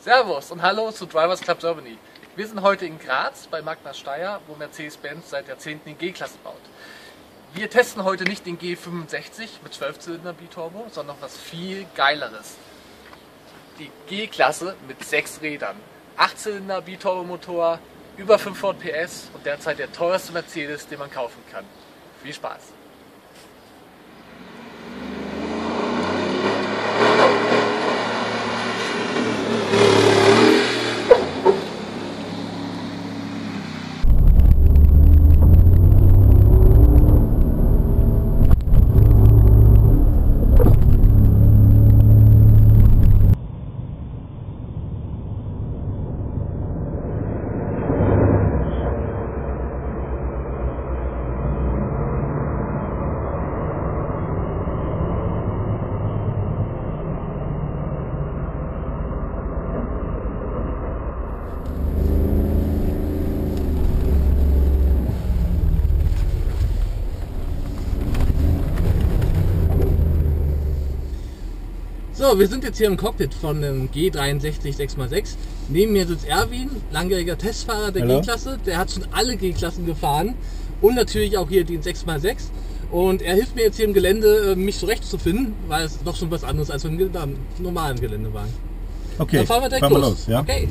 Servus und hallo zu Drivers Club Germany. Wir sind heute in Graz bei Magna Steyr, wo Mercedes-Benz seit Jahrzehnten die G-Klasse baut. Wir testen heute nicht den G65 mit 12-Zylinder Biturbo, sondern was viel Geileres. Die G-Klasse mit 6 Rädern, 8-Zylinder Biturbo-Motor, über 500 PS und derzeit der teuerste Mercedes, den man kaufen kann. Viel Spaß! So, wir sind jetzt hier im Cockpit von dem G63 6x6. Neben mir sitzt Erwin, langjähriger Testfahrer der G-Klasse. Der hat schon alle G-Klassen gefahren und natürlich auch hier den 6x6. Und er hilft mir jetzt hier im Gelände, mich zurechtzufinden, weil es doch schon was anderes als wir im normalen Gelände waren. Okay, dann fahren wir direkt los. Ja? Okay.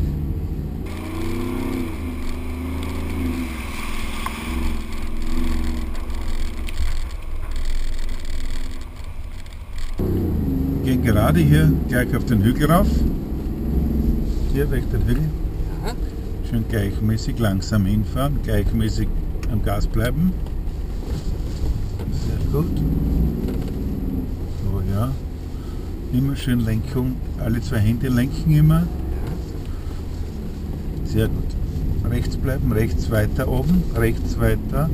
Gehen gerade hier gleich auf den Hügel rauf. Hier rechter Hügel. Ja. Schön gleichmäßig langsam hinfahren, gleichmäßig am Gas bleiben. Sehr gut. So, ja. Immer schön Lenkung, alle 2 Hände lenken immer. Sehr gut. Rechts bleiben, rechts weiter oben, rechts weiter,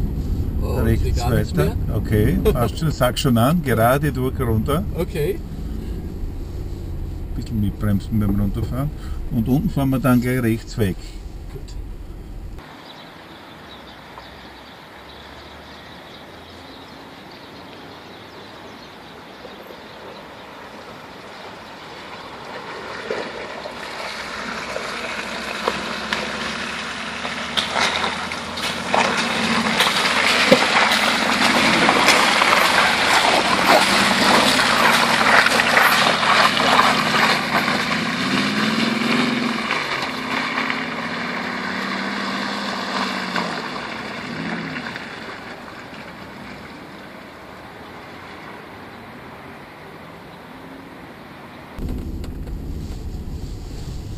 rechts weiter. Okay, passt schon, sag schon an, gerade durch runter. Okay. Bisschen mitbremsen beim Runterfahren. Und unten fahren wir dann gleich rechts weg. Gut.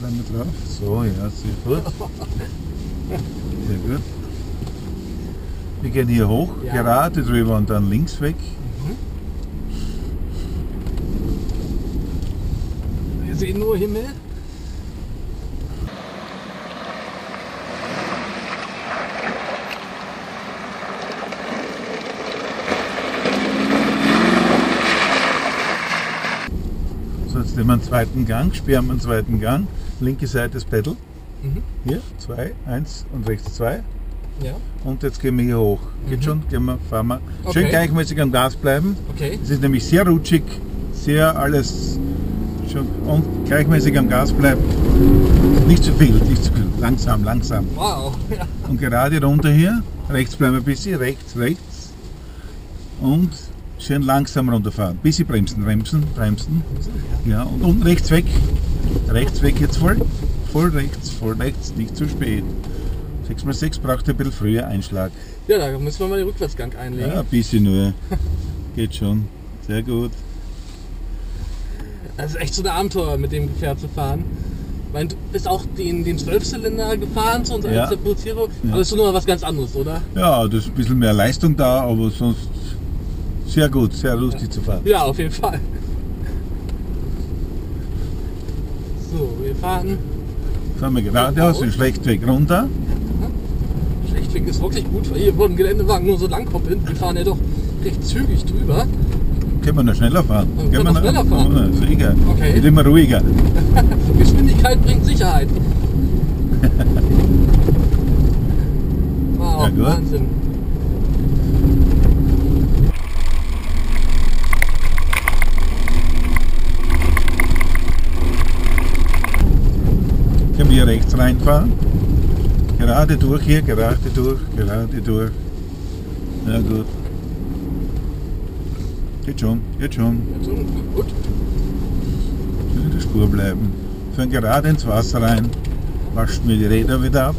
Bleiben wir drauf. So, ja, sehr gut. Sehr gut. Wir gehen hier hoch, gerade drüber und dann links weg. Wir sehen nur Himmel. So, jetzt nehmen wir einen zweiten Gang, sperren wir einen zweiten Gang. Linke Seite das Pedal. Hier, 2, 1 und rechts 2. Ja. Und jetzt gehen wir hier hoch. Geht schon? Gehen wir, fahren wir. Schön Okay. gleichmäßig am Gas bleiben. Okay. Es ist nämlich sehr rutschig, sehr alles schon und gleichmäßig am Gas bleiben. Nicht zu viel, nicht zu viel. Langsam, langsam. Wow. Ja. Und gerade runter hier. Rechts bleiben wir ein bisschen, rechts, rechts. Und schön langsam runterfahren. Bisschen bremsen, bremsen, bremsen. Ja, und unten rechts weg. Rechts weg jetzt voll. Voll rechts, nicht zu spät. 6x6 braucht ein bisschen früher Einschlag. Ja, da müssen wir mal den Rückwärtsgang einlegen. Ja, ein bisschen nur. Geht schon. Sehr gut. Das ist echt so ein Abenteuer, mit dem Gefährt zu fahren. Ich meine, du bist auch den 12-Zylinder gefahren zu uns als der Pro-Zero, aber das ist schon noch was ganz anderes, oder? Ja, da ist ein bisschen mehr Leistung da, aber sonst sehr gut, sehr lustig zu fahren. Ja, auf jeden Fall. So, wir fahren. Fahren wir geradeaus, den Schlechtweg runter. Schlechtweg ist wirklich gut, weil hier vor dem Geländewagen nur so lang koppeln. Wir fahren ja doch recht zügig drüber. Können wir noch schneller fahren? Können wir noch schneller fahren? Ja, ist egal. Okay. Wird immer ruhiger. Geschwindigkeit bringt Sicherheit. Wow, Ja, gut. Wahnsinn. können wir rechts reinfahren. Gerade durch hier, gerade durch, gerade durch. Ja gut. Geht schon, geht schon. Gut. Schön in der Spur bleiben. Fahren gerade ins Wasser rein. Waschen wir die Räder wieder ab.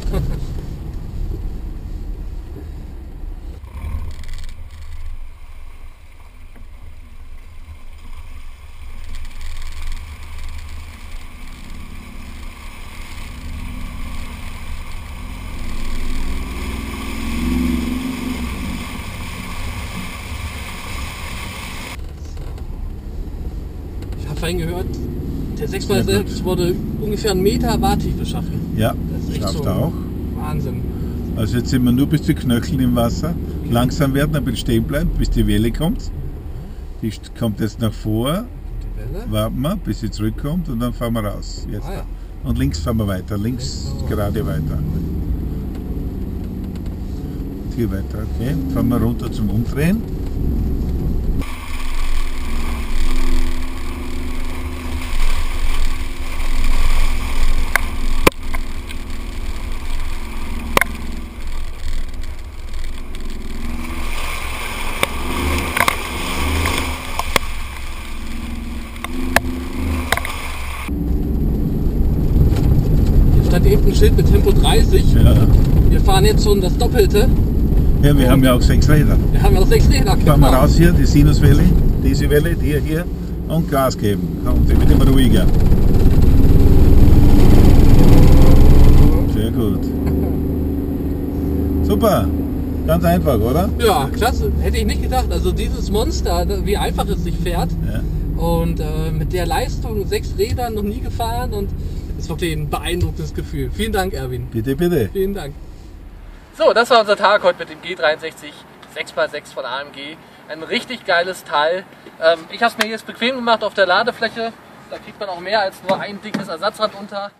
Ich habe vorhin gehört, der 6x6 wurde ungefähr 1 Meter Wartiefe schaffen. Ja, Das ist echt schafft so er auch. Wahnsinn. Also jetzt sind wir nur bis zu Knöcheln im Wasser. Langsam werden, ein bisschen stehen bleiben, bis die Welle kommt. Die kommt jetzt nach vor. Die Welle. Warten wir, bis sie zurückkommt und dann fahren wir raus. Jetzt. Ah, ja. Und links fahren wir weiter, links gerade weiter. Hier weiter, okay. Fahren wir runter zum Umdrehen. Stand eben ein Schild mit Tempo 30. Ja, Wir fahren jetzt schon das Doppelte. ja wir haben ja auch 6 Räder. Wir haben ja noch 6 Räder. Fahren wir raus hier, die Sinuswelle, diese Welle, die hier und Gas geben. Und die wird immer ruhiger. Sehr gut. Super, ganz einfach, oder? Ja, klasse. Hätte ich nicht gedacht. Also dieses Monster, wie einfach es sich fährt. Ja. Und mit der Leistung, 6 Rädern noch nie gefahren und ist wirklich ein beeindruckendes Gefühl. Vielen Dank, Erwin. Bitte, bitte. Vielen Dank. So, das war unser Tag heute mit dem G63 6x6 von AMG. Ein richtig geiles Teil. Ich habe es mir jetzt bequem gemacht auf der Ladefläche. Da kriegt man auch mehr als nur ein dickes Ersatzrad unter.